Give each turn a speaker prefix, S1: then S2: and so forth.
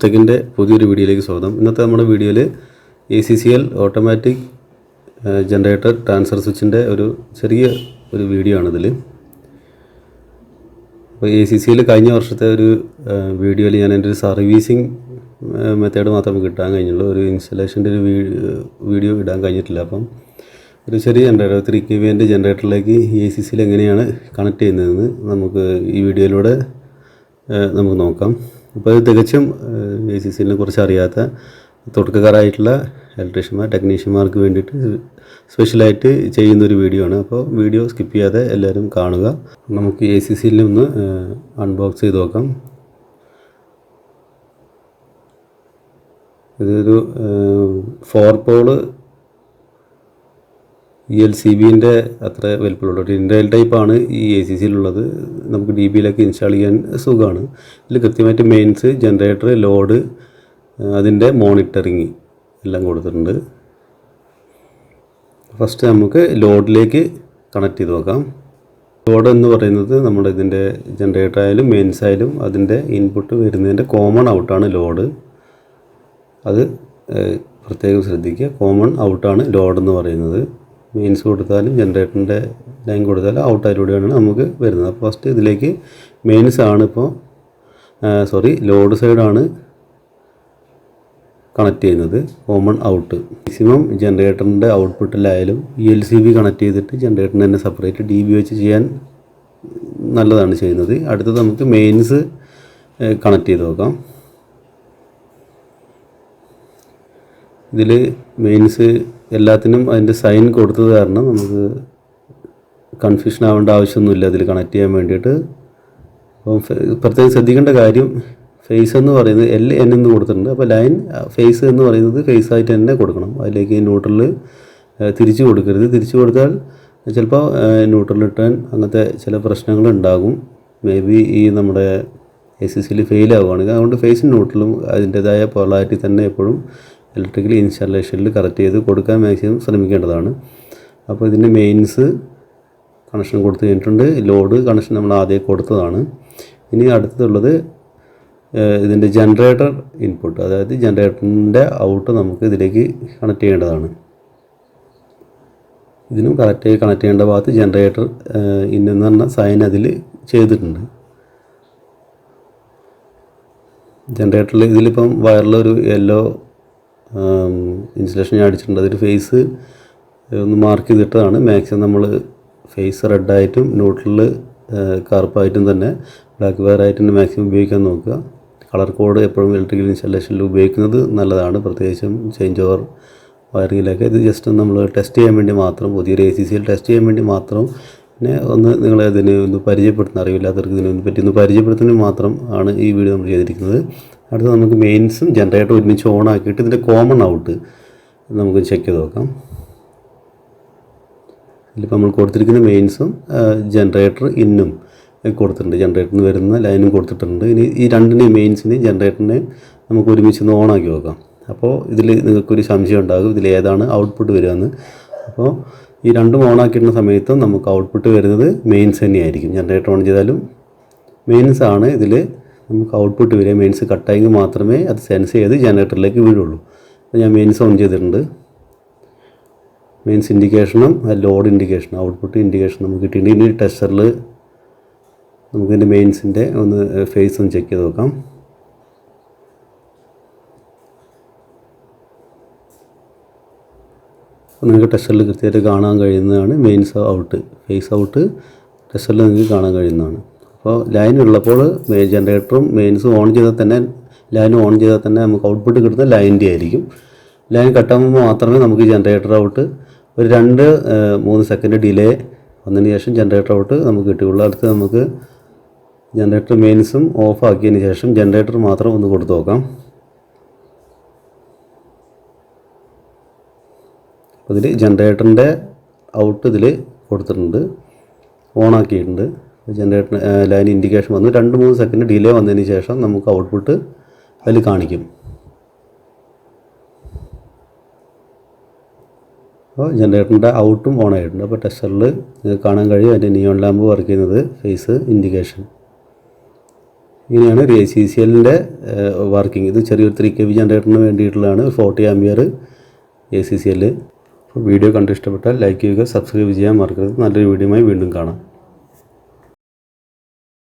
S1: News പുതിയൊരു വീഡിയോയിലേക്ക് സ്വാഗതം. ഇന്നത്തെ നമ്മുടെ വീഡിയോയിൽ ACCL ഓട്ടോമാറ്റിക് ജനറേറ്റർ ട്രാൻസ്ഫർ സ്വിച്ചിൻ്റെ ചെറിയ വീഡിയോ ആണിതിൽ. അപ്പോൾ ACCL കഴിഞ്ഞ വർഷത്തെ ഒരു വീഡിയോയിൽ ഞാൻ എൻ്റെ ഒരു സർവീസിങ് മെത്തേഡ് മാത്രമേ കിട്ടാൻ കഴിഞ്ഞുള്ളൂ. ഒരു ഇൻസ്റ്റലേഷൻ്റെ ഒരു വീഡിയോ ഇടാൻ കഴിഞ്ഞിട്ടില്ല. അപ്പം ഒരു ചെറിയ ജനറേറ്റർ 3 kVൻ്റെ ജനറേറ്ററിലേക്ക് ACCL എങ്ങനെയാണ് കണക്ട് ചെയ്യുന്നതെന്ന് നമുക്ക് ഈ വീഡിയോയിലൂടെ നമുക്ക് നോക്കാം. അപ്പോൾ ഇത് തികച്ചും ACCLനെ കുറിച്ച് അറിയാത്ത തുടക്കക്കാരായിട്ടുള്ള ഇലക്ട്രീഷ്യന്മാർ ടെക്നീഷ്യന്മാർക്ക് വേണ്ടിയിട്ട് സ്പെഷ്യലായിട്ട് ചെയ്യുന്നൊരു വീഡിയോ ആണ്. അപ്പോൾ വീഡിയോ സ്കിപ്പ് ചെയ്യാതെ എല്ലാവരും കാണുക. നമുക്ക് ACCLനെ ഒന്ന് അൺബോക്സ് ചെയ്ത് നോക്കാം. ഇതൊരു 4 പോള് ELCBൻ്റെ അത്ര വലിപ്പമുള്ള ഇൻഡയൽ ടൈപ്പാണ് ഈ ACCLുള്ളത്. നമുക്ക് DBയിലൊക്കെ ഇൻസ്റ്റാൾ ചെയ്യാൻ സുഖമാണ്. ഇതിൽ കൃത്യമായിട്ട് മെയിൻസ്, ജനറേറ്റർ, ലോഡ്, അതിൻ്റെ മോണിറ്ററിങ് എല്ലാം കൊടുത്തിട്ടുണ്ട്. ഫസ്റ്റ് നമുക്ക് ലോഡിലേക്ക് കണക്ട് ചെയ്ത് നോക്കാം. ലോഡ് എന്ന് പറയുന്നത് നമ്മുടെ ഇതിൻ്റെ ജനറേറ്റർ ആയാലും മെയിൻസ് ആയാലും അതിൻ്റെ ഇൻപുട്ട് വരുന്നതിൻ്റെ കോമൺ ഔട്ടാണ് ലോഡ്. അത് പ്രത്യേകം ശ്രദ്ധിക്കുക. കോമൺ ഔട്ടാണ് ലോഡ് എന്ന് പറയുന്നത്. മെയിൻസ് കൊടുത്താലും ജനറേറ്ററിൻ്റെ ലൈൻ കൊടുത്താലും ഔട്ടായിലൂടെയാണ് നമുക്ക് വരുന്നത്. അപ്പോൾ ഫസ്റ്റ് ഇതിലേക്ക് മെയിൻസ് ആണ് ലോഡ് സൈഡാണ് കണക്ട് ചെയ്യുന്നത്. കോമൺ ഔട്ട് മാക്സിമം ജനറേറ്ററിൻ്റെ ഔട്ട്പുട്ടിലായാലും ELCB കണക്ട് ചെയ്തിട്ട് ജനറേറ്ററിന് തന്നെ സെപ്പറേറ്റ് DB വെച്ച് ചെയ്യാൻ നല്ലതാണ് ചെയ്യുന്നത്. അടുത്തത് നമുക്ക് മെയിൻസ് കണക്ട് ചെയ്ത് നോക്കാം. ഇതിൽ മെയിൻസ് എല്ലാത്തിനും അതിൻ്റെ സൈൻ കൊടുത്തത് കാരണം നമുക്ക് കൺഫ്യൂഷൻ ആവേണ്ട ആവശ്യമൊന്നുമില്ല ഇതിൽ കണക്ട് ചെയ്യാൻ വേണ്ടിയിട്ട്. അപ്പം പ്രത്യേകം ശ്രദ്ധിക്കേണ്ട കാര്യം, ഫേസ് എന്ന് പറയുന്നത് LN എന്ന് കൊടുത്തിട്ടുണ്ട്. അപ്പോൾ ലൈൻ ഫേസ് എന്ന് പറയുന്നത് ഫേസ് ആയിട്ട് തന്നെ കൊടുക്കണം. അതിലേക്ക് ന്യൂട്രൽ തിരിച്ചു കൊടുക്കരുത്. തിരിച്ചു കൊടുത്താൽ ചിലപ്പോൾ ന്യൂട്രൽ റിട്ടേൺ അങ്ങനത്തെ ചില പ്രശ്നങ്ങളുണ്ടാകും. മേ ബി ഈ നമ്മുടെ ACCL ഫെയിൽ ആവുകയാണെങ്കിൽ. അതുകൊണ്ട് ഫേസും ന്യൂട്രലും അതിൻ്റേതായ പൊളാരിറ്റി തന്നെ എപ്പോഴും ഇലക്ട്രിക്കൽ ഇൻസ്റ്റാളേഷനിൽ കറക്റ്റ് ചെയ്ത് കൊടുക്കാൻ മാക്സിമം ശ്രമിക്കേണ്ടതാണ്. അപ്പോൾ ഇതിൻ്റെ മെയിൻസ് കണക്ഷൻ കൊടുത്തു കഴിഞ്ഞിട്ടുണ്ട്. ലോഡ് കണക്ഷൻ നമ്മൾ ആദ്യം കൊടുത്തതാണ്. ഇനി അടുത്തുള്ളത് ഇതിൻ്റെ ജനറേറ്റർ ഇൻപുട്ട്, അതായത് ജനറേറ്ററിൻ്റെ ഔട്ട് നമുക്ക് ഇതിലേക്ക് കണക്ട് ചെയ്യേണ്ടതാണ്. ഇതിനും കറക്റ്റായി കണക്ട് ചെയ്യേണ്ട ഭാഗത്ത് ജനറേറ്റർ ഇന്നെന്ന് പറഞ്ഞ സൈൻ അതിൽ ചെയ്തിട്ടുണ്ട്. ജനറേറ്ററിൽ ഇതിലിപ്പം വയറിലൊരു യെല്ലോ ഇൻസുലേഷൻ ഞാൻ അടിച്ചിട്ടുണ്ട്. അതൊരു ഫേസ് ഒന്ന് മാർക്ക് ചെയ്തിട്ടതാണ്. മാക്സിമം നമ്മൾ ഫേസ് റെഡായിട്ടും ന്യൂട്രൽ കറുപ്പായിട്ടും തന്നെ ബ്ലാക്ക് വയറായിട്ടും മാക്സിമം ഉപയോഗിക്കാൻ നോക്കുക. കളർ കോഡ് എപ്പോഴും ഇലക്ട്രിക്കൽ ഇൻസ്റ്റാളേഷനിൽ ഉപയോഗിക്കുന്നത് നല്ലതാണ്, പ്രത്യേകിച്ചും ചേഞ്ച് ഓവർ വയറിങ്ങിലൊക്കെ. ഇത് ജസ്റ്റ് നമ്മൾ ടെസ്റ്റ് ചെയ്യാൻ വേണ്ടി മാത്രം, പുതിയൊരു ACCL ടെസ്റ്റ് ചെയ്യാൻ വേണ്ടി മാത്രം, പിന്നെ നിങ്ങളെ ഇതിനെ ഒന്ന് പരിചയപ്പെടുത്തുന്ന, അറിവില്ലാത്തവർക്ക് ഇതിനെ പറ്റി ഒന്ന് പരിചയപ്പെടുത്തുന്നതിന് മാത്രം ആണ് ഈ വീഡിയോ നമ്മൾ ചെയ്തിരിക്കുന്നത്. അടുത്ത നമുക്ക് മെയിൻസും ജനറേറ്റർ ഒരുമിച്ച് ഓൺ ആക്കിയിട്ട് ഇതിൻ്റെ കോമൺ ഔട്ട് നമുക്ക് ചെക്ക് ചെയ്ത് നോക്കാം. ഇതിലിപ്പോൾ നമ്മൾ കൊടുത്തിരിക്കുന്ന മെയിൻസും ജനറേറ്റർ ഇന്നും കൊടുത്തിട്ടുണ്ട്. ജനറേറ്ററിന് വരുന്ന ലൈനും കൊടുത്തിട്ടുണ്ട്. ഇനി ഈ രണ്ടിനെയും മെയിൻസിനെയും ജനറേറ്ററിനെയും നമുക്ക് ഒരുമിച്ച് ഒന്ന് ഓൺ ആക്കി നോക്കാം. അപ്പോൾ ഇതിൽ നിങ്ങൾക്കൊരു സംശയം ഉണ്ടാകും, ഇതിൽ ഏതാണ് ഔട്ട്പുട്ട് വരികയെന്ന്. അപ്പോൾ ഈ രണ്ടും ഓൺ ആക്കിയിരുന്ന സമയത്തും നമുക്ക് ഔട്ട്പുട്ട് വരുന്നത് മെയിൻസ് തന്നെയായിരിക്കും. ജനറേറ്റർ ഓൺ ചെയ്താലും മെയിൻസ് ആണ് ഇതിൽ നമുക്ക് ഔട്ട്പുട്ട് വരിക. മെയിൻസ് കട്ടായെങ്കിൽ മാത്രമേ അത് സെൻസ് ചെയ്ത് ജനറേറ്ററിലേക്ക് വീഴുള്ളൂ. അപ്പോൾ ഞാൻ മെയിൻസ് ഓൺ ചെയ്തിട്ടുണ്ട്. മെയിൻസ് ഇൻഡിക്കേഷനും ലോഡ് ഇൻഡിക്കേഷനും ഔട്ട്പുട്ട് ഇൻഡിക്കേഷൻ നമുക്ക് കിട്ടിയിട്ടുണ്ട്. ഇനി ടെസ്റ്ററിൽ നമുക്കിതിൻ്റെ മെയിൻസിൻ്റെ ഒന്ന് ഫേസ് ഒന്ന് ചെക്ക് ചെയ്ത് നോക്കാം. അപ്പോൾ നിങ്ങൾക്ക് ടെസ്റ്ററിൽ കൃത്യമായിട്ട് കാണാൻ കഴിയുന്നതാണ് മെയിൻസ് ഔട്ട്, ഫേസ് ഔട്ട് ടെസ്റ്ററിൽ നിങ്ങൾക്ക് കാണാൻ കഴിയുന്നതാണ്. അപ്പോൾ ലൈൻ ഉള്ളപ്പോൾ ജനറേറ്ററും മെയിൻസും ഓൺ ചെയ്താൽ തന്നെ, ലൈൻ ഓൺ ചെയ്താൽ തന്നെ നമുക്ക് ഔട്ട്പുട്ട് കിട്ടുന്ന ലൈനിൻ്റെ ആയിരിക്കും. ലൈൻ കട്ടാകുമ്പോൾ മാത്രമേ നമുക്ക് ജനറേറ്റർ ഔട്ട് ഒരു 2-3 സെക്കൻഡ് ഡിലേ വന്നതിന് ശേഷം ജനറേറ്റർ ഔട്ട് നമുക്ക് കിട്ടുകയുള്ളൂ. അടുത്ത് നമുക്ക് ജനറേറ്റർ മെയിൻസും ഓഫ് ആക്കിയതിന് ശേഷം ജനറേറ്റർ മാത്രം ഒന്ന് കൊടുത്തു നോക്കാം. അപ്പോൾ ഇതിൽ ജനറേറ്ററിൻ്റെ ഔട്ട് ഇതിൽ കൊടുത്തിട്ടുണ്ട്, ഓൺ ആക്കിയിട്ടുണ്ട്. ജനറേറ്റർ ലൈൻ ഇൻഡിക്കേഷൻ വന്നു. 2-3 സെക്കൻഡ് ഡിലേ വന്നതിന് ശേഷം നമുക്ക് ഔട്ട്പുട്ട് അതിൽ കാണിക്കും. അപ്പോൾ ജനറേറ്ററിൻ്റെ ഔട്ടും ഓൺ ആയിട്ടുണ്ട്. അപ്പോൾ ടെസ്റ്ററിൽ നിങ്ങൾക്ക് കാണാൻ കഴിയും അതിൻ്റെ നിയോൺ ലാമ്പ് വർക്ക് ചെയ്യുന്നത്, ഫേസ് ഇൻഡിക്കേഷൻ. ഇങ്ങനെയാണ് ഒരു ACCLൻ്റെ വർക്കിംഗ്. ഇത് ചെറിയൊരു 3 kV ജനറേറ്ററിന് വേണ്ടിയിട്ടുള്ളതാണ്, 40 ആംപിയർ ACCL. വീഡിയോ കണ്ട് ഇഷ്ടപ്പെട്ടാൽ ലൈക്ക് ചെയ്യുക, സബ്സ്ക്രൈബ് ചെയ്യാൻ മറക്കരുത്. നല്ലൊരു വീഡിയോയുമായി വീണ്ടും കാണാം.